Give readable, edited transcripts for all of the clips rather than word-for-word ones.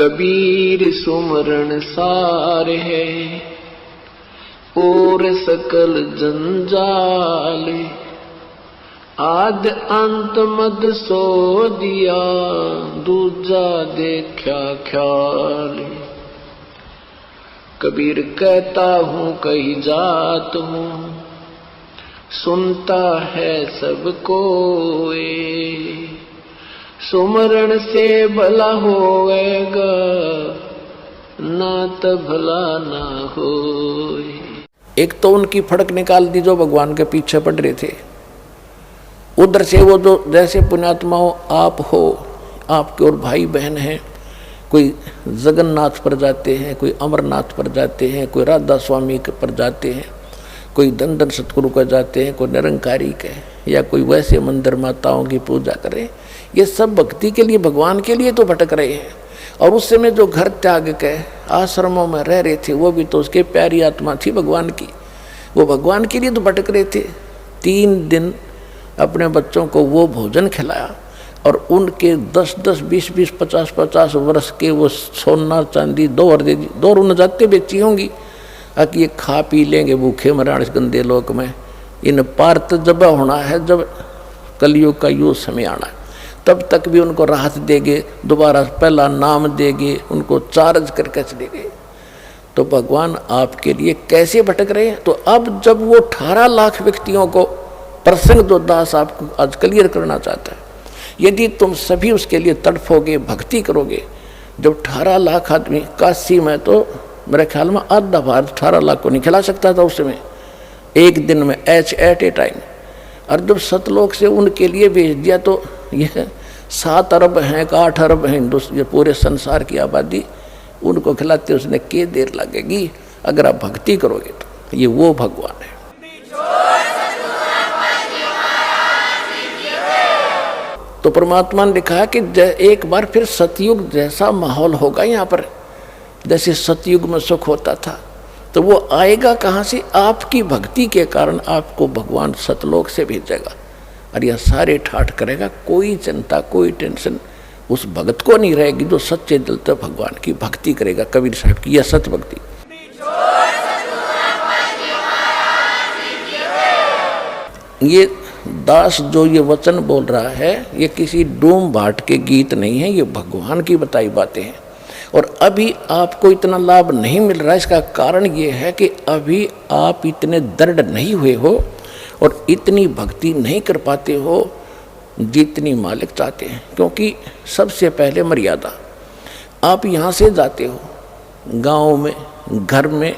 कबीर सुमरण सार है और सकल जंजाल, आद अंत मद सो दिया दूजा देखा ख्याल। कबीर कहता हूँ कही जात हूँ, सुनता है सब कोई, सुमरण से भला होएगा ना तो भला ना होए। एक तो उनकी फड़क निकाल दी जो भगवान के पीछे पड़ रहे थे, उधर से वो जो जैसे पुण्यात्मा हो आप हो, आपके और भाई बहन हैं, कोई जगन्नाथ पर जाते हैं, कोई अमरनाथ पर जाते हैं, कोई राधा स्वामी पर जाते हैं, कोई दंडन सतगुरु का जाते हैं, कोई निरंकारी के, या कोई वैसे मंदिर माताओं की पूजा करें। ये सब भक्ति के लिए भगवान के लिए तो भटक रहे हैं। और उस समय जो घर त्याग के आश्रमों में रह रहे थे वो भी तो उसके प्यारी आत्मा थी भगवान की, वो भगवान के लिए तो भटक रहे थे। 3 दिन अपने बच्चों को वो भोजन खिलाया और उनके 10-10, 20-20, 50-50 वर्ष के वो सोना चांदी 2 न जाते बेची होंगी, कि ये खा पी लेंगे भूखे मराण इस गंदे लोक में। इन पार तो जब होना है, जब कलयुग का यो समय आना है, तब तक भी उनको राहत देंगे, दोबारा पहला नाम देंगे, उनको चार्ज करके चलेंगे। तो भगवान आपके लिए कैसे भटक रहे हैं। तो अब जब वो 18 लाख व्यक्तियों को प्रसंग जो दास आपको आज क्लियर करना चाहता है, यदि तुम सभी उसके लिए तड़फोगे, भक्ति करोगे, जब 18 लाख आदमी, काशी में तो मेरे ख्याल में आधा भारत 18 लाख को नहीं खिला सकता था उस समय एक दिन में एट ए टाइम। और जब सतलोक से उनके लिए भेज दिया तो यह 7 अरब हैं का 8 अरब हैं ये पूरे संसार की आबादी, उनको खिलाते उसने के देर लगेगी अगर आप भक्ति करोगे तो। ये वो भगवान है। तो परमात्मा ने लिखा कि एक बार फिर सतयुग जैसा माहौल होगा यहाँ पर, जैसे सतयुग में सुख होता था। तो वो आएगा कहाँ से? आपकी भक्ति के कारण आपको भगवान सतलोक से भेजेगा और यह सारे ठाठ करेगा। कोई चिंता, कोई टेंशन उस भगत को नहीं रहेगी जो सच्चे दिल से भगवान की भक्ति करेगा। कबीर साहब की यह सत भक्ति। ये दास जो ये वचन बोल रहा है, ये किसी डूम भाट के गीत नहीं है, ये भगवान की बताई बातें हैं। और अभी आपको इतना लाभ नहीं मिल रहा है, इसका कारण ये है कि अभी आप इतने दृढ़ नहीं हुए हो और इतनी भक्ति नहीं कर पाते हो जितनी मालिक चाहते हैं। क्योंकि सबसे पहले मर्यादा, आप यहाँ से जाते हो, गांव में, घर में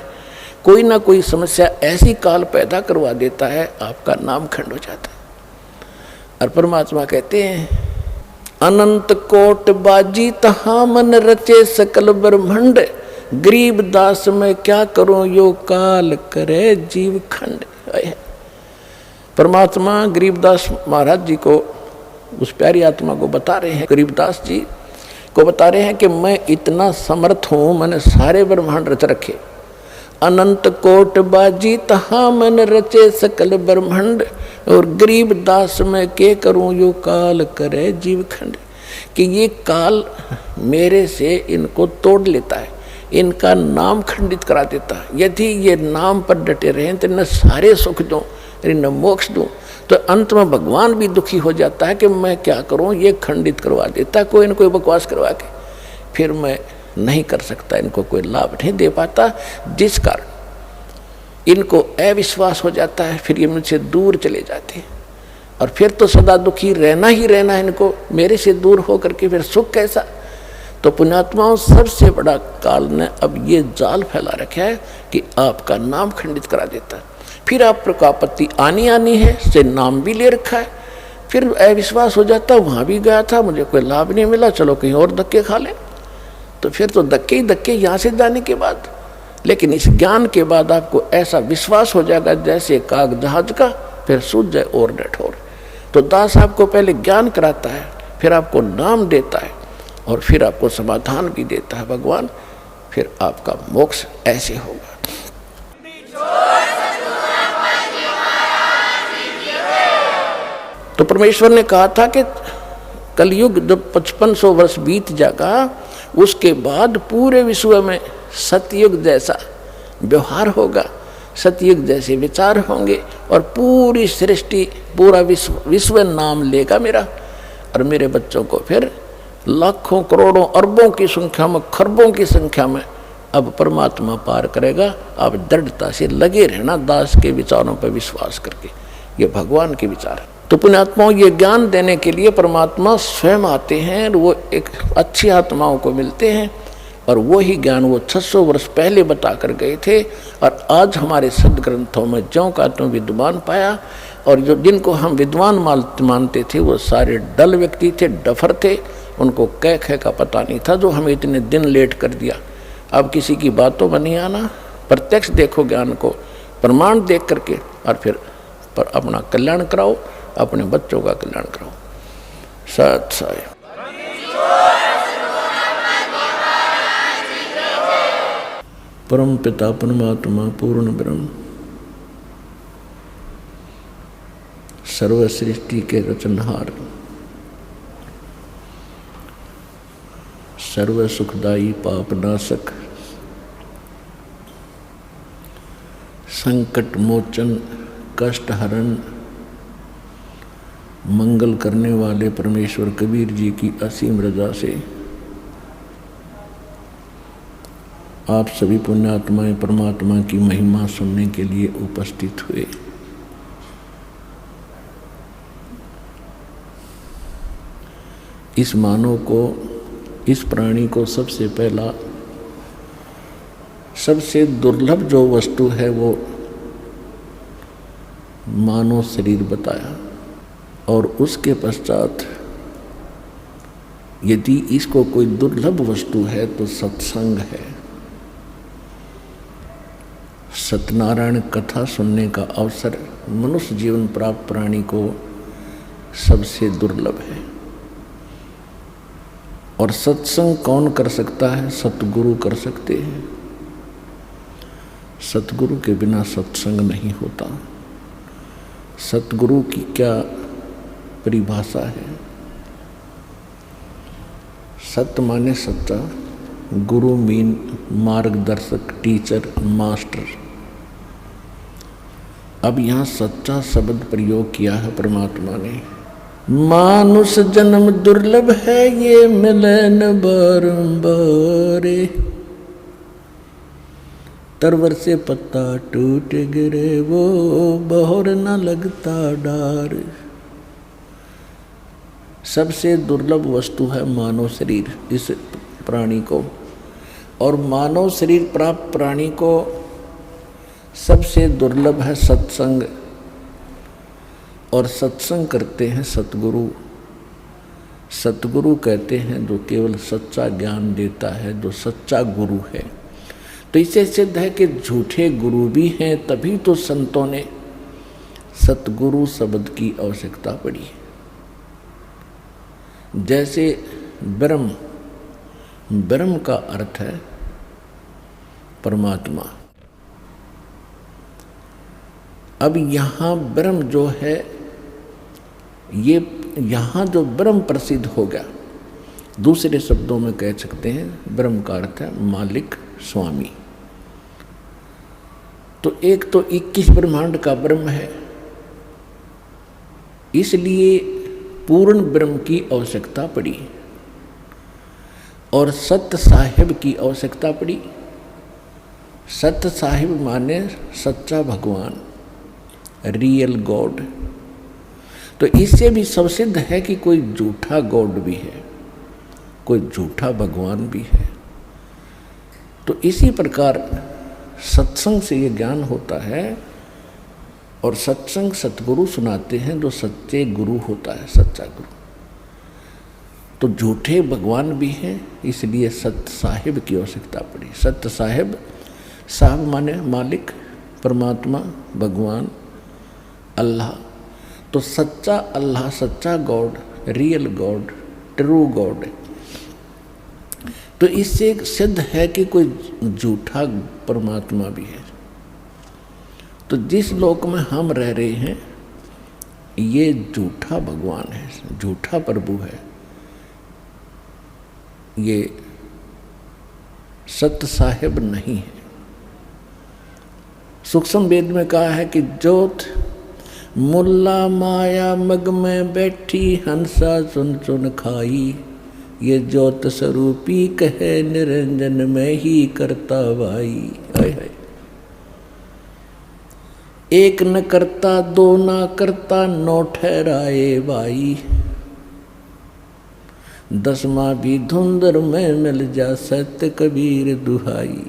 कोई ना कोई समस्या ऐसी काल पैदा करवा देता है, आपका नाम खंड हो जाता है। और परमात्मा कहते हैं अनंत कोट बाजी तहाँ मन रचे सकल ब्रह्मंड, गरीब दास में क्या करूं यो काल करे जीव खंड। परमात्मा गरीबदास महाराज जी को, उस प्यारी आत्मा को बता रहे हैं, गरीबदास जी को बता रहे हैं कि मैं इतना समर्थ हूं, मैंने सारे ब्रह्मांड रच रखे। अनंत कोट बाजी तहाँ मन रचे सकल ब्रह्मंड, और गरीब दास में के करूं यो काल करे जीव खंड। कि ये काल मेरे से इनको तोड़ लेता है, इनका नाम खंडित करा देता है। यदि ये नाम पर डटे रहें तो न सारे सुख दूं न मोक्ष दूं, तो अंत में भगवान भी दुखी हो जाता है कि मैं क्या करूं, ये खंडित करवा देता कोई न कोई बकवास करवा के, फिर मैं नहीं कर सकता, इनको कोई लाभ नहीं दे पाता, जिस कारण इनको अविश्वास हो जाता है। फिर ये मुझसे दूर चले जाते हैं और फिर तो सदा दुखी रहना ही रहना है इनको, मेरे से दूर हो करके फिर सुख कैसा। तो पुण्यात्माओं, सबसे बड़ा काल ने अब ये जाल फैला रखा है कि आपका नाम खंडित करा देता है। फिर आपको आपत्ति आनी है, से नाम भी ले रखा है, फिर अविश्वास हो जाता है, वहाँ भी गया था, मुझे कोई लाभ नहीं मिला, चलो कहीं और धक्के खा लें। तो फिर तो धक्के ही धक्के यहाँ से जाने के बाद। लेकिन इस ज्ञान के बाद आपको ऐसा विश्वास हो जाएगा जैसे काग जहाज का, फिर सूझ जाए और न ठोर। तो दास आपको पहले ज्ञान कराता है, फिर आपको नाम देता है और फिर आपको समाधान भी देता है भगवान, फिर आपका मोक्ष ऐसे होगा। तो परमेश्वर ने कहा था कि कलयुग जब 5500 वर्ष बीत जाएगा, उसके बाद पूरे विश्व में सतयुग जैसा व्यवहार होगा, सतयुग जैसे विचार होंगे और पूरी सृष्टि पूरा विश्व नाम लेगा मेरा। और मेरे बच्चों को फिर लाखों करोड़ों अरबों की संख्या में, खरबों की संख्या में अब परमात्मा पार करेगा। आप दृढ़ता से लगे रहना दास के विचारों पर विश्वास करके, ये भगवान के विचार है। तो पुण्यात्माओं, ये ज्ञान देने के लिए परमात्मा स्वयं आते हैं, वो एक अच्छी आत्माओं को मिलते हैं और वही ज्ञान वो 600 वर्ष पहले बता कर गए थे और आज हमारे सदग्रंथों में ज्यों का त्यों विद्वान पाया। और जो जिनको हम विद्वान मानते थे वो सारे डल व्यक्ति थे, डफर थे, उनको कह का पता नहीं था, जो हमें इतने दिन लेट कर दिया। अब किसी की बातों में नहीं आना, प्रत्यक्ष देखो ज्ञान को, प्रमाण देख करके और फिर पर अपना कल्याण कराओ, अपने बच्चों का कल्याण कराओ। सत साई। परम पिता परमात्मा पूर्ण ब्रह्म सर्व सृष्टि के रचनहार, सर्व सुखदायी पापनाशक, संकट मोचन, कष्ट हरण, मंगल करने वाले परमेश्वर कबीर जी की असीम रजा से आप सभी पुण्यात्माएं परमात्मा की महिमा सुनने के लिए उपस्थित हुए। इस मानव को, इस प्राणी को सबसे पहला, सबसे दुर्लभ जो वस्तु है वो मानव शरीर बताया और उसके पश्चात यदि इसको कोई दुर्लभ वस्तु है तो सत्संग है। सत्यनारायण कथा सुनने का अवसर मनुष्य जीवन प्राप्त प्राणी को सबसे दुर्लभ है। और सत्संग कौन कर सकता है? सतगुरु कर सकते हैं। सतगुरु के बिना सत्संग नहीं होता। सतगुरु की क्या परिभाषा है? सत्य माने सच्चा, गुरु मीन मार्गदर्शक, टीचर, मास्टर। अब यहाँ सच्चा शब्द प्रयोग किया है परमात्मा ने। मानुष जन्म दुर्लभ है, ये मिलन बारंबार, तरवर से पत्ता टूट गिरे वो बहोर न लगता डार। सबसे दुर्लभ वस्तु है मानव शरीर इस प्राणी को, और मानव शरीर प्राप्त प्राणी को सबसे दुर्लभ है सत्संग। और सत्संग करते हैं सतगुरु। सतगुरु कहते हैं जो केवल सच्चा ज्ञान देता है, जो सच्चा गुरु है। तो इससे सिद्ध है कि झूठे गुरु भी हैं, तभी तो संतों ने सतगुरु शब्द की आवश्यकता पड़ी। जैसे ब्रह्म, ब्रह्म का अर्थ है परमात्मा। अब यहाँ ब्रह्म जो है, ये यहाँ जो ब्रह्म प्रसिद्ध हो गया, दूसरे शब्दों में कह सकते हैं ब्रह्म का अर्थ है मालिक, स्वामी। तो एक तो 21 ब्रह्मांड का ब्रह्म है, इसलिए पूर्ण ब्रह्म की आवश्यकता पड़ी और सत्य साहिब की आवश्यकता पड़ी। सत्य साहिब माने सच्चा भगवान, रियल गॉड। तो इससे भी सब सिद्ध है कि कोई झूठा गॉड भी है, कोई झूठा भगवान भी है। तो इसी प्रकार सत्संग से ये ज्ञान होता है और सत्संग सतगुरु सुनाते हैं, जो सच्चे गुरु होता है, सच्चा गुरु। तो झूठे भगवान भी हैं, इसलिए सत्य साहिब की आवश्यकता पड़ी। सत्य साहिब, साहिब माने मालिक, परमात्मा, भगवान, अल्लाह। तो सच्चा अल्लाह, सच्चा God, real God, true God. तो इससे सिद्ध है कि कोई झूठा परमात्मा भी है। तो जिस लोक में हम रह रहे हैं, ये झूठा भगवान है, झूठा प्रभु है। ये सत साहिब नहीं है। सूक्ष्म वेद में कहा है कि ज्योत मुल्ला माया मग में बैठी हंसा चुन चुन खाई, ये ज्योत स्वरूपी कहे निरंजन में ही करता भाई। हाय हाय। एक न करता दो न करता नौ ठहराए भाई, दसवां भी धुंधर में मिल जा सत्य कबीर दुहाई।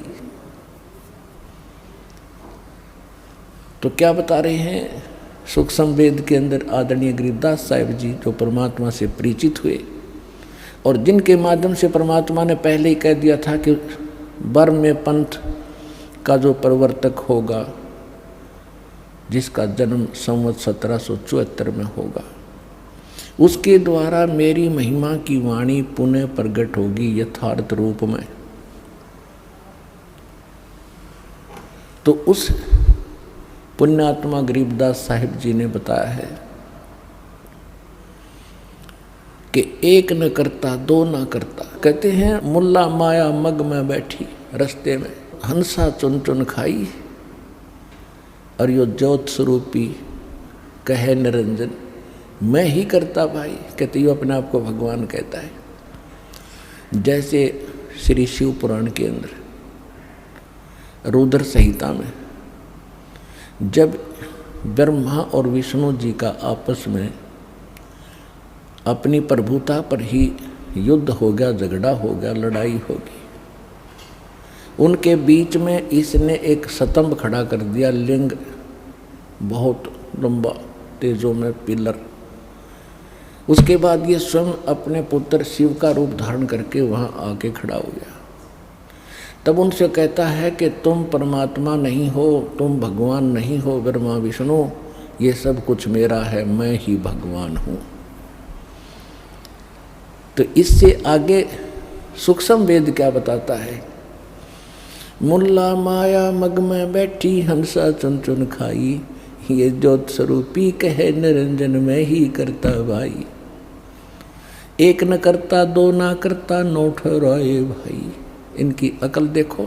तो क्या बता रहे हैं सूक्ष्म वेद के अंदर आदरणीय गरीबदास साहिब जी, जो परमात्मा से परिचित हुए और जिनके माध्यम से परमात्मा ने पहले ही कह दिया था कि बर्म में पंथ का जो प्रवर्तक होगा, जिसका जन्म संवत 1774 में होगा, उसके द्वारा मेरी महिमा की वाणी पुनः प्रकट होगी यथार्थ रूप में। तो उस पुण्यात्मा गरीबदास साहिब जी ने बताया है कि एक न करता दो न करता। कहते हैं मुल्ला माया मग में बैठी रस्ते में हंसा चुन चुन खाई, और यो ज्योत स्वरूपी कहे निरंजन मैं ही करता भाई। कहते यो अपने आप को भगवान कहता है। जैसे श्री शिव पुराण के अंदर रुद्र संहिता में जब ब्रह्मा और विष्णु जी का आपस में अपनी प्रभुता पर ही युद्ध हो गया, झगड़ा हो गया, लड़ाई होगी, उनके बीच में इसने एक स्तंभ खड़ा कर दिया, लिंग बहुत लंबा तेजों में पिलर। उसके बाद ये स्वयं अपने पुत्र शिव का रूप धारण करके वहाँ आके खड़ा हो गया। तब उनसे कहता है कि तुम परमात्मा नहीं हो, तुम भगवान नहीं हो ब्रह्मा विष्णु, ये सब कुछ मेरा है, मैं ही भगवान हूँ। तो इससे आगे सूक्ष्म वेद क्या बताता है, मुल्ला माया मग में बैठी हंसा चुन चुन खाई, ये ज्योत स्वरूपी कहे निरंजन में ही करता भाई। एक न करता दो न करता नौ ठहराए भाई। इनकी अकल देखो।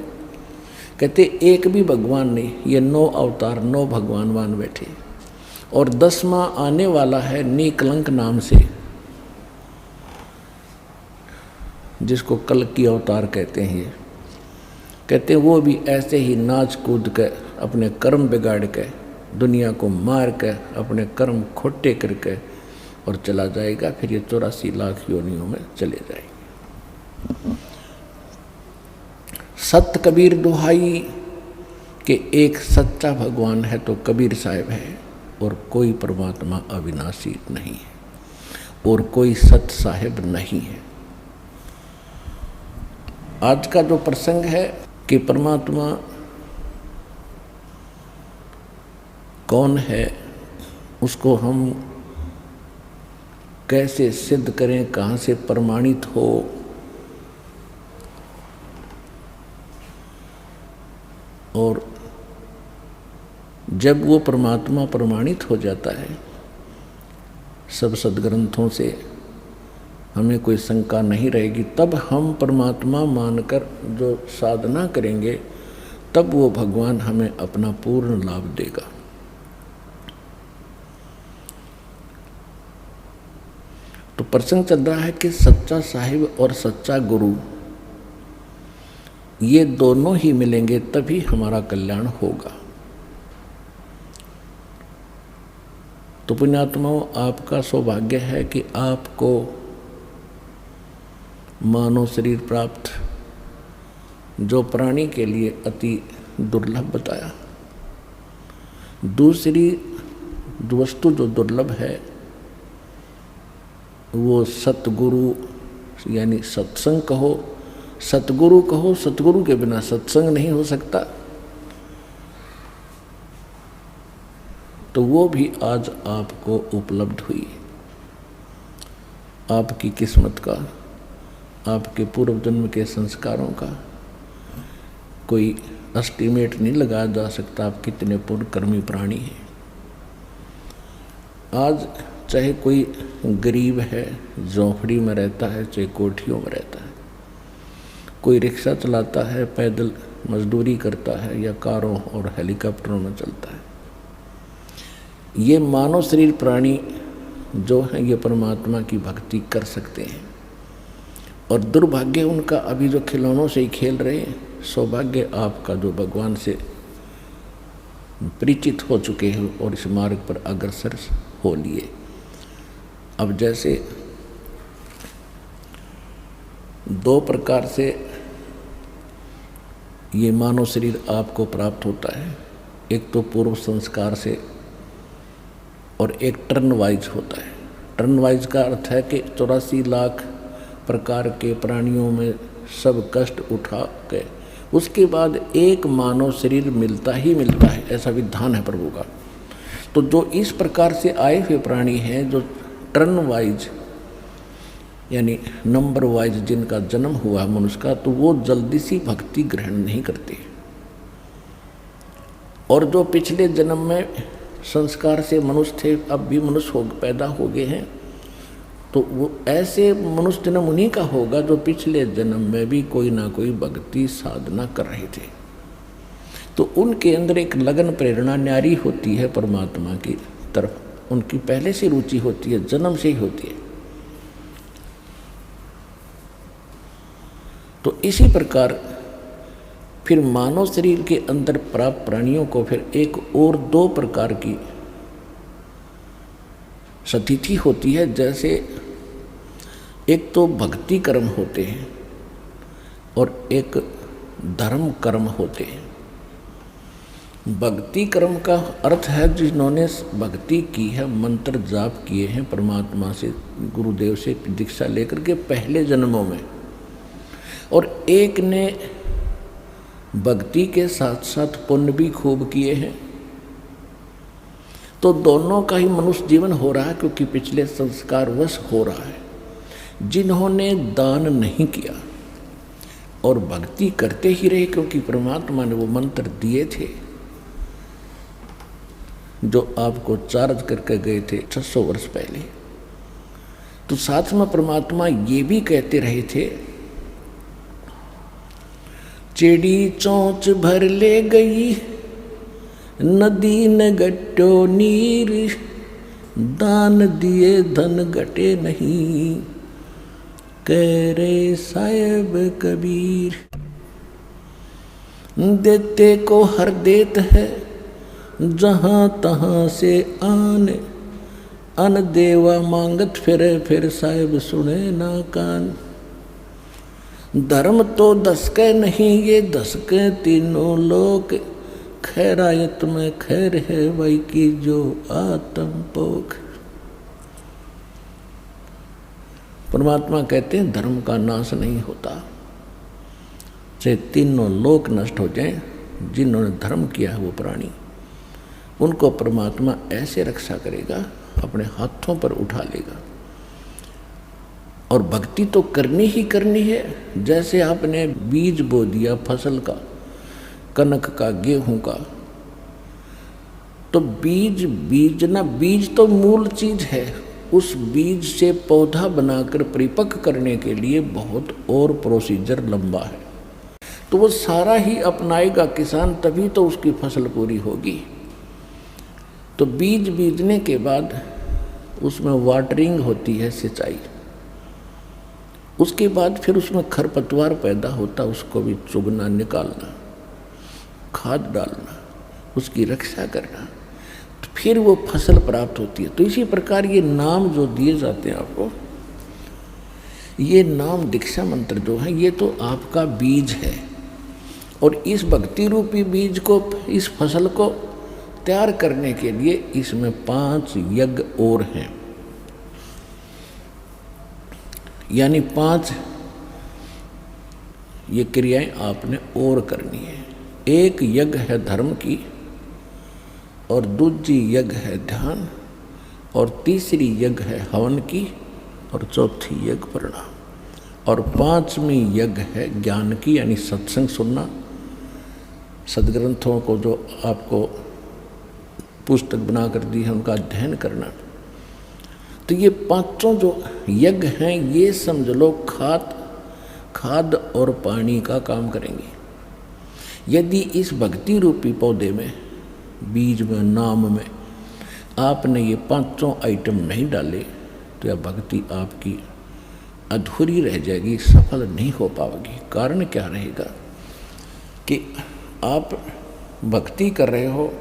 कहते एक भी भगवान नहीं, ये 9 अवतार 9 भगवान बैठे, और 10वां आने वाला है निकलंक नाम से, जिसको कल की अवतार कहते हैं। ये कहते हैं वो भी ऐसे ही नाच कूद के अपने कर्म बिगाड़ के दुनिया को मार के अपने कर्म खोटे करके और चला जाएगा, फिर ये 84 लाख योनियों में चले जाएंगे। सत्य कबीर दुहाई कि एक सच्चा भगवान है तो कबीर साहिब है, और कोई परमात्मा अविनाशी नहीं है, और कोई सत्य साहिब नहीं है। आज का जो प्रसंग है कि परमात्मा कौन है, उसको हम कैसे सिद्ध करें, कहाँ से प्रमाणित हो, और जब वो परमात्मा प्रमाणित हो जाता है सब सद्ग्रंथों से, हमें कोई शंका नहीं रहेगी, तब हम परमात्मा मानकर जो साधना करेंगे तब वो भगवान हमें अपना पूर्ण लाभ देगा। तो प्रसंग चल रहा है कि सच्चा साहिब और सच्चा गुरु ये दोनों ही मिलेंगे तभी हमारा कल्याण होगा। तो पुण्यात्माओं, आपका सौभाग्य है कि आपको मानव शरीर प्राप्त, जो प्राणी के लिए अति दुर्लभ बताया। दूसरी वस्तु जो दुर्लभ है वो सतगुरु यानी सत्संग कहो, सतगुरु कहो, सतगुरु के बिना सत्संग नहीं हो सकता। तो वो भी आज आपको उपलब्ध हुई। आपकी किस्मत का, आपके पूर्व जन्म के संस्कारों का कोई एस्टीमेट नहीं लगाया जा सकता। आप कितने पुण्य कर्मी प्राणी हैं। आज चाहे कोई गरीब है, झोंपड़ी में रहता है, चाहे कोठियों में रहता है, कोई रिक्शा चलाता है, पैदल मजदूरी करता है, या कारों और हेलीकॉप्टरों में चलता है। ये मानव शरीर प्राणी जो हैं ये परमात्मा की भक्ति कर सकते हैं, और दुर्भाग्य उनका अभी जो खिलौनों से ही खेल रहे हैं। सौभाग्य आपका जो भगवान से परिचित हो चुके हैं और इस मार्ग पर अग्रसर हो लिए। अब जैसे दो प्रकार से ये मानव शरीर आपको प्राप्त होता है, एक तो पूर्व संस्कार से और एक टर्न वाइज होता है। टर्न वाइज का अर्थ है कि 84 लाख प्रकार के प्राणियों में सब कष्ट उठा के उसके बाद एक मानव शरीर मिलता ही मिलता है, ऐसा विधान है प्रभु का। तो जो इस प्रकार से आए हुए प्राणी हैं, जो टर्न वाइज यानी नंबर वाइज जिनका जन्म हुआ मनुष्य का, तो वो जल्दी सी भक्ति ग्रहण नहीं करते। और जो पिछले जन्म में संस्कार से मनुष्य थे, अब भी मनुष्य पैदा हो गए हैं, तो वो ऐसे मनुष्य जन्म उन्हीं का होगा जो पिछले जन्म में भी कोई ना कोई भक्ति साधना कर रहे थे। तो उनके अंदर एक लगन प्रेरणा न्यारी होती है परमात्मा की तरफ, उनकी पहले से रुचि होती है, जन्म से ही होती है। तो इसी प्रकार फिर मानव शरीर के अंदर प्राप्त प्राणियों को फिर एक और दो प्रकार की स्थिति होती है। जैसे एक तो भक्ति कर्म होते हैं और एक धर्म कर्म होते हैं। भक्ति कर्म का अर्थ है जिन्होंने भक्ति की है, मंत्र जाप किए हैं परमात्मा से, गुरुदेव से दीक्षा लेकर के पहले जन्मों में, और एक ने भक्ति के साथ साथ पुण्य भी खूब किए हैं। तो दोनों का ही मनुष्य जीवन हो रहा है, क्योंकि पिछले संस्कार वश हो रहा है। जिन्होंने दान नहीं किया और भक्ति करते ही रहे, क्योंकि परमात्मा ने वो मंत्र दिए थे जो आपको चार्ज करके गए थे 600 वर्ष पहले, तो साथ में परमात्मा ये भी कहते रहे थे, चिड़ी चोंच भर ले गई नदी न गट्टो नीर, दान दिए धन घटे नहीं, कह रे साहेब कबीर। देते को हर देत है जहाँ तहाँ से आन, अन देवा मांगत फिर साहेब सुने ना कान। धर्म तो दसके नहीं ये दसके तीनों लोक, खैरायत में खैर है वही की जो आत्म पोख। परमात्मा कहते हैं धर्म का नाश नहीं होता, चाहे तीनों लोक नष्ट हो जाएं, जिन्होंने धर्म किया है वो प्राणी, उनको परमात्मा ऐसे रक्षा करेगा, अपने हाथों पर उठा लेगा। और भक्ति तो करनी ही करनी है। जैसे आपने बीज बो दिया फसल का, कनक का, गेहूं का, तो बीज तो मूल चीज है। उस बीज से पौधा बनाकर परिपक्व करने के लिए बहुत और प्रोसीजर लंबा है, तो वो सारा ही अपनाएगा किसान, तभी तो उसकी फसल पूरी होगी। तो बीज बीजने के बाद उसमें वाटरिंग होती है, सिंचाई, उसके बाद फिर उसमें खरपतवार पैदा होता, उसको भी चुगना, निकालना, खाद डालना, उसकी रक्षा करना, तो फिर वो फसल प्राप्त होती है। तो इसी प्रकार ये नाम जो दिए जाते हैं आपको, ये नाम दीक्षा मंत्र जो है, ये तो आपका बीज है। और इस भक्ति रूपी बीज को, इस फसल को तैयार करने के लिए इसमें 5 यज्ञ और हैं, यानी 5 ये क्रियाएं आपने और करनी है। एक यज्ञ है धर्म की, और दूसरी यज्ञ है ध्यान, और तीसरी यज्ञ है हवन की, और चौथी यज्ञ प्रणाम, और 5वीं यज्ञ है ज्ञान की, यानी सत्संग सुनना, सदग्रंथों को जो आपको पुस्तक बना कर दी है उनका अध्ययन करना। तो ये 5 जो यज्ञ हैं, ये समझ लो खाद और पानी का काम करेंगी। यदि इस भक्ति रूपी पौधे में, बीज में, नाम में आपने ये पांचों आइटम नहीं डाले तो यह भक्ति आपकी अधूरी रह जाएगी, सफल नहीं हो पाएगी। कारण क्या रहेगा कि आप भक्ति कर रहे हो,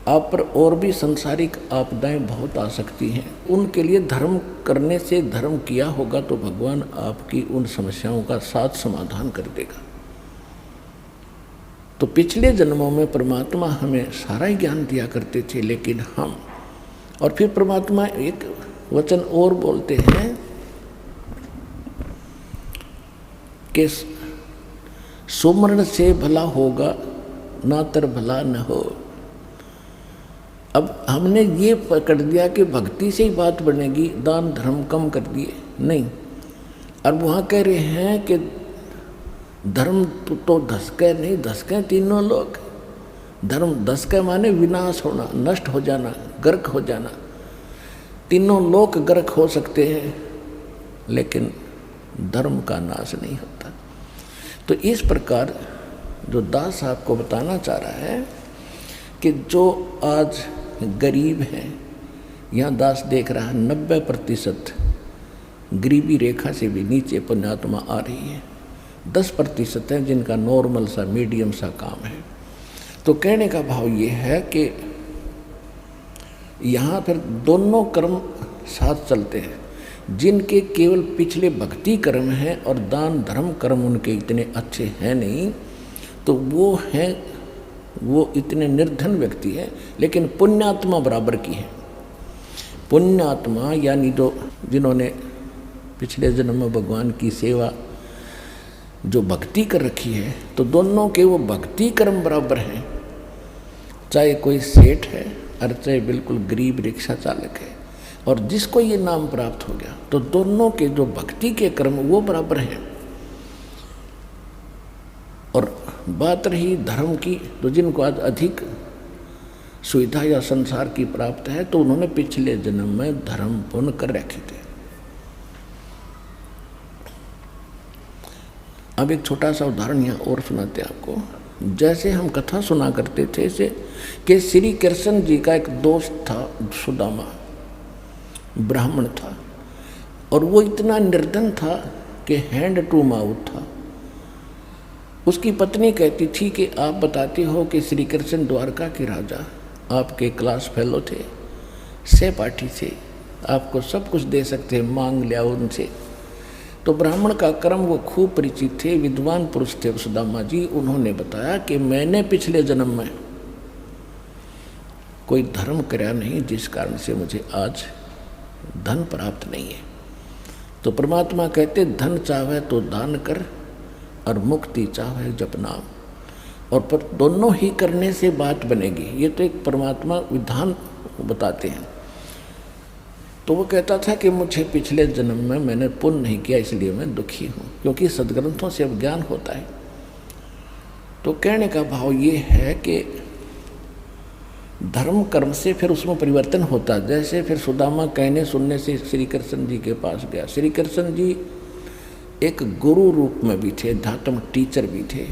आप पर और भी संसारिक आपदाएं बहुत आ सकती हैं। उनके लिए धर्म करने से, धर्म किया होगा तो भगवान आपकी उन समस्याओं का साथ समाधान कर देगा। तो पिछले जन्मों में परमात्मा हमें सारा ही ज्ञान दिया करते थे, लेकिन हम, और फिर परमात्मा एक वचन और बोलते हैं कि सुमरण से भला होगा, ना तर भला न हो। अब हमने ये पकड़ दिया कि भक्ति से ही बात बनेगी, दान धर्म कम कर दिए, नहीं। अब वहाँ कह रहे हैं कि धर्म तो धसके नहीं, धसके तीनों लोग। धर्म धसके माने विनाश होना, नष्ट हो जाना, गर्क हो जाना। तीनों लोग गर्क हो सकते हैं, लेकिन धर्म का नाश नहीं होता। तो इस प्रकार जो दास आपको बताना चाह रहा है कि जो आज गरीब हैं, यहाँ दास देख रहा है 90% गरीबी रेखा से भी नीचे पुण्यात्मा आ रही है। 10% है जिनका नॉर्मल सा, मीडियम सा काम है। तो कहने का भाव ये है कि यहाँ फिर दोनों कर्म साथ चलते हैं। जिनके केवल पिछले भक्ति कर्म हैं और दान धर्म कर्म उनके इतने अच्छे हैं नहीं, तो वो इतने निर्धन व्यक्ति है, लेकिन पुण्यात्मा बराबर की है। पुण्यात्मा यानी जो जिन्होंने पिछले जन्म में भगवान की सेवा, जो भक्ति कर रखी है, तो दोनों के वो भक्ति कर्म बराबर हैं। चाहे कोई सेठ है और चाहे बिल्कुल गरीब रिक्शा चालक है, और जिसको ये नाम प्राप्त हो गया, तो दोनों के जो भक्ति के कर्म वो बराबर हैं। और बात रही धर्म की, तो जिनको आज अधिक सुविधा या संसार की प्राप्त है, तो उन्होंने पिछले जन्म में धर्म पुण्य कर रखे थे। अब एक छोटा सा उदाहरण यहाँ और सुनाते आपको। जैसे हम कथा सुना करते थे से कि श्री कृष्ण जी का एक दोस्त था, सुदामा, ब्राह्मण था, और वो इतना निर्धन था कि हैंड टू माउथ था। उसकी पत्नी कहती थी कि आप बताते हो कि श्री कृष्ण द्वारका के राजा, आपके क्लास फेलो थे, सहपाठी थे, आपको सब कुछ दे सकते, मांग लिया उनसे। तो ब्राह्मण का कर्म वो खूब परिचित थे, विद्वान पुरुष थे सुदामा जी। उन्होंने बताया कि मैंने पिछले जन्म में कोई धर्म कराया नहीं, जिस कारण से मुझे आज धन प्राप्त नहीं है। तो परमात्मा कहते धन चाहे तो दान कर, और मुक्ति चाहे जप नाम। और पर दोनों ही करने से बात बनेगी। ये तो एक परमात्मा विधान बताते हैं। तो वो कहता था कि मुझे पिछले जन्म में मैंने पुण्य नहीं किया, इसलिए मैं दुखी हूँ, क्योंकि सदग्रंथों से अब ज्ञान होता है। तो कहने का भाव ये है कि धर्म कर्म से फिर उसमें परिवर्तन होता। जैसे फिर सुदामा कहने सुनने से श्री कृष्ण जी के पास गया। श्री कृष्ण जी एक गुरु रूप में भी थे, अध्यात्म टीचर भी थे।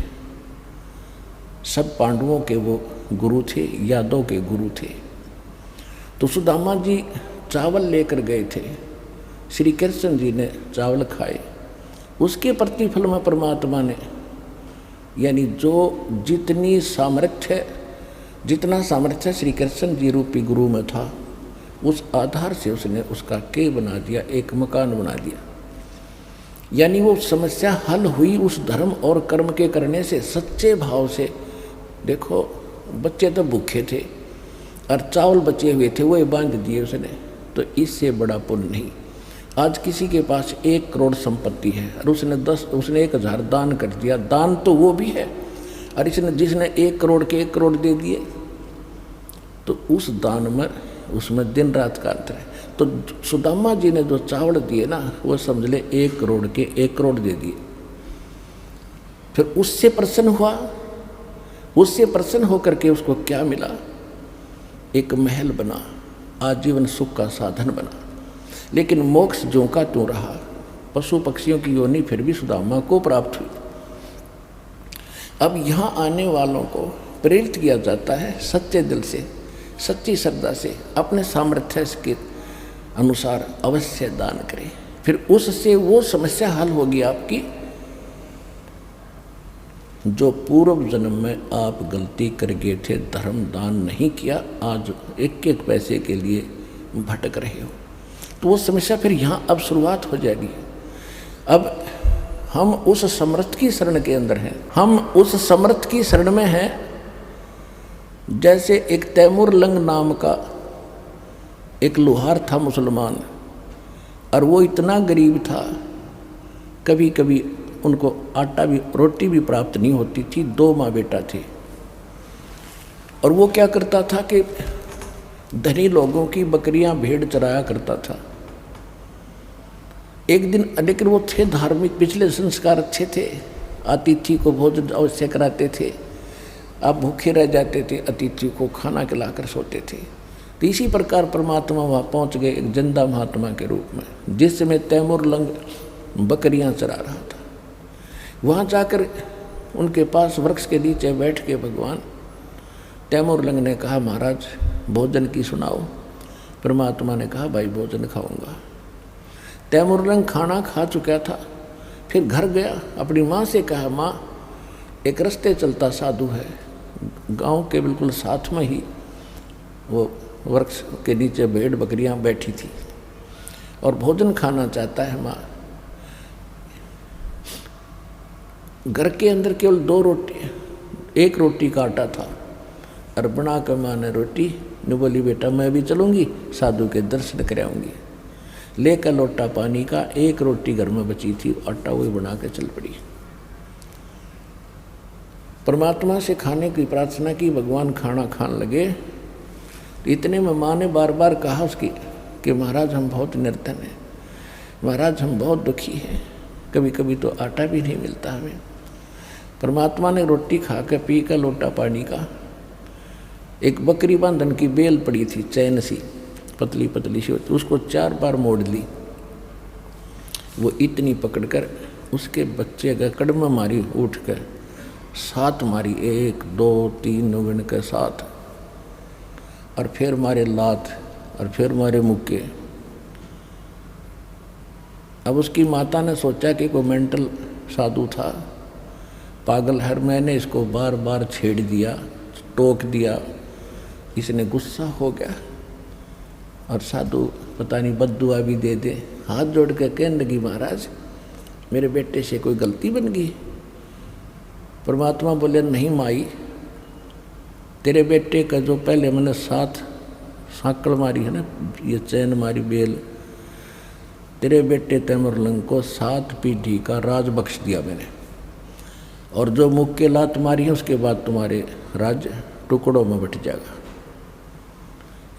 सब पांडवों के वो गुरु थे, यादव के गुरु थे। तो सुदामा जी चावल लेकर गए थे, श्री कृष्ण जी ने चावल खाए। उसके प्रतिफल में परमात्मा ने, यानी जो जितना सामर्थ्य श्री कृष्ण जी रूपी गुरु में था, उस आधार से उसने उसका के बना दिया, एक मकान बना दिया। यानी वो समस्या हल हुई उस धर्म और कर्म के करने से, सच्चे भाव से। देखो बच्चे तो भूखे थे और चावल बचे हुए थे, वो बांध दिए उसने, तो इससे बड़ा पुण्य नहीं। आज किसी के पास 1 करोड़ संपत्ति है और उसने 1000 दान कर दिया, दान तो वो भी है, और जिसने 1 करोड़ के 1 करोड़ दे दिए, तो उस दान में उसमें दिन रात का अंतर है। तो सुदामा जी ने जो चावल दिए ना, वो समझ ले 1 करोड़ के 1 करोड़ दे दिए। फिर उससे प्रसन्न हुआ, उससे प्रसन्न होकर के उसको क्या मिला? एक महल बना, आजीवन सुख का साधन बना। लेकिन मोक्ष ज्यों का त्यों रहा, पशु पक्षियों की योनि फिर भी सुदामा को प्राप्त हुई। अब यहाँ आने वालों को प्रेरित किया जाता है सच्चे दिल से, सच्ची श्रद्धा से, अपने सामर्थ्य के अनुसार अवश्य दान करें, फिर उससे वो समस्या हल होगी आपकी जो पूर्व जन्म में आप गलती कर गए थे, धर्म दान नहीं किया, आज एक एक पैसे के लिए भटक रहे हो, तो वो समस्या फिर यहाँ अब शुरुआत हो जाएगी। अब हम उस समर्थ की शरण के अंदर हैं, हम उस समर्थ की शरण में हैं। जैसे एक तैमूर लंग नाम का एक लोहार था मुसलमान, और वो इतना गरीब था, कभी कभी उनको आटा भी रोटी भी प्राप्त नहीं होती थी। 2 माँ बेटा थे, और वो क्या करता था कि धनी लोगों की बकरियां भेड़ चराया करता था। एक दिन लेकिन वो थे धार्मिक, पिछले संस्कार अच्छे थे, अतिथि को भोजन अवश्य कराते थे, आप भूखे रह जाते थे, अतिथि को खाना खिलाकर सोते थे। तो इसी प्रकार परमात्मा वहाँ पहुँच गए एक जिंदा महात्मा के रूप में, जिस समय तैमूर लंग बकरियां चरा रहा था। वहाँ जाकर उनके पास वृक्ष के नीचे बैठ के भगवान तैमूर लंग ने कहा, महाराज भोजन की सुनाओ। परमात्मा ने कहा, भाई भोजन खाऊंगा। तैमूर लंग खाना खा चुका था, फिर घर गया, अपनी माँ से कहा, माँ एक रास्ते चलता साधु है, गांव के बिल्कुल साथ में ही वो वृक्ष के नीचे भेड़ बकरियां बैठी थी और भोजन खाना चाहता है। माँ घर के अंदर केवल 2 रोटी, 1 रोटी का आटा था, और बना कर माँ ने रोटी ने बोली, बेटा मैं भी चलूँगी, साधु के दर्शन कराऊंगी। लेकर लोटा पानी का, 1 रोटी घर में बची थी, आटा वही बना के चल पड़ी। परमात्मा से खाने की प्रार्थना की, भगवान खाना खाने लगे। इतने में माँ ने बार बार कहा उसकी कि महाराज हम बहुत निर्धन हैं, महाराज हम बहुत दुखी हैं, कभी कभी तो आटा भी नहीं मिलता हमें। परमात्मा ने रोटी खा के पी कर लोटा पानी का, एक बकरी बांधन की बेल पड़ी थी, चैन सी पतली पतली सी होती, उसको 4 बार मोड़ ली। वो इतनी पकड़कर उसके बच्चे का कड़मा मारी, उठ कर 7 मारी, 1 2 3 गिन के 7, और फिर मारे लात, और फिर मारे मुक्के। अब उसकी माता ने सोचा कि कोई मेंटल साधु था, पागल है, मैंने इसको बार बार छेड़ दिया, टोक दिया, इसने गुस्सा हो गया, और साधु पता नहीं बद्दुआ भी दे दे। हाथ जोड़ के कहने लगी, महाराज मेरे बेटे से कोई गलती बन गई। परमात्मा बोले, नहीं माई, तेरे बेटे का जो पहले मैंने 7 सांकड़ मारी है ना, ये चैन मारी बेल, तेरे बेटे तैमूर लंग को 7 पीढ़ी का राज बख्श दिया मैंने, और जो मुख के लात मारी है उसके बाद तुम्हारे राज्य टुकड़ों में बट जाएगा।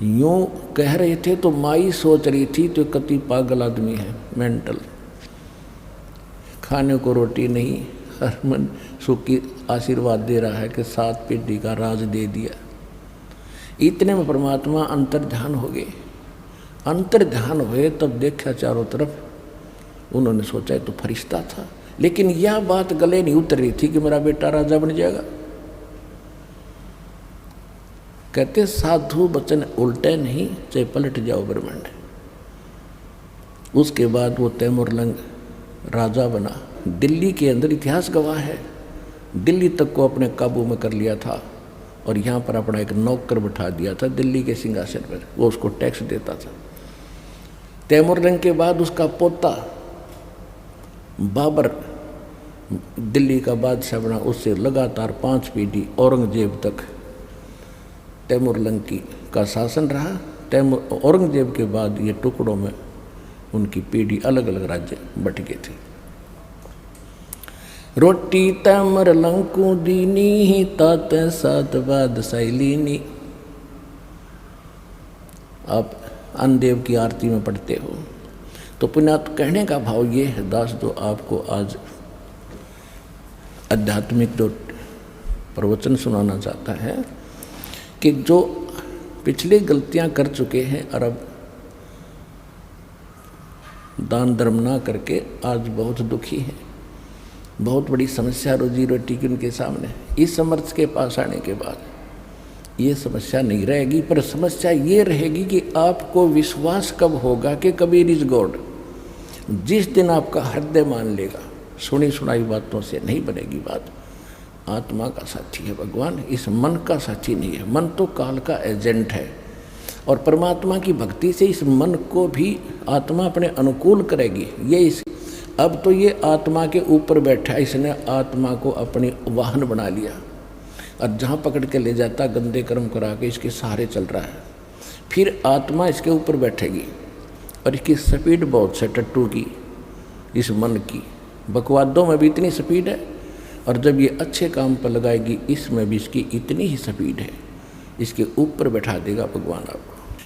यूं कह रहे थे तो माई सोच रही थी तो कति पागल आदमी है, मेंटल, खाने को रोटी नहीं, हर मन सुख की आशीर्वाद दे रहा है कि 7 पीढ़ी का राज दे दिया। इतने में परमात्मा अंतर्ध्यान हो गए। अंतर्ध्यान हुए तब देखा चारों तरफ, उन्होंने सोचा तो फरिश्ता था, लेकिन यह बात गले नहीं उतर रही थी कि मेरा बेटा राजा बन जाएगा। कहते साधु वचन उल्टे नहीं, चाहे पलट जाओ ब्रह्मांड। उसके बाद वो तैमूर लंग राजा बना। दिल्ली के अंदर इतिहास गवाह है, दिल्ली तक को अपने काबू में कर लिया था, और यहाँ पर अपना एक नौकर बिठा दिया था दिल्ली के सिंहासन पर, वो उसको टैक्स देता था। तैमूर लंग के बाद उसका पोता बाबर दिल्ली का बादशाह बना, उससे लगातार 5 पीढ़ी औरंगजेब तक तैमूर लंग का शासन रहा। औरंगजेब के बाद ये टुकड़ों में उनकी पीढ़ी अलग अलग राज्य बट गए थे। रोटी तैमूर लंग को दीनी, तात सात बाद सैलीनी। आप अन्नदेव की आरती में पढ़ते हो तो पुण्यात कहने का भाव ये है, दास जो आपको आज आध्यात्मिक जो प्रवचन सुनाना चाहता है कि जो पिछले गलतियां कर चुके हैं और अब दान धर्म ना करके आज बहुत दुखी हैं, बहुत बड़ी समस्या रोजी रोटी की उनके सामने। इस समर्थ के पास आने के बाद ये समस्या नहीं रहेगी, पर समस्या ये रहेगी कि आपको विश्वास कब होगा कि कबीर इज गॉड। जिस दिन आपका हृदय मान लेगा, सुनी सुनाई बातों से नहीं बनेगी बात। आत्मा का साथी है भगवान, इस मन का साथी नहीं है। मन तो काल का एजेंट है, और परमात्मा की भक्ति से इस मन को भी आत्मा अपने अनुकूल करेगी। अब तो ये आत्मा के ऊपर बैठा, इसने आत्मा को अपनी वाहन बना लिया, और जहाँ पकड़ के ले जाता गंदे कर्म करा के इसके सहारे चल रहा है। फिर आत्मा इसके ऊपर बैठेगी, और इसकी स्पीड बहुत से टट्टू की, इस मन की बकवादों में भी इतनी स्पीड है, और जब ये अच्छे काम पर लगाएगी इसमें भी इसकी इतनी ही स्पीड है। इसके ऊपर बैठा देगा भगवान आपको।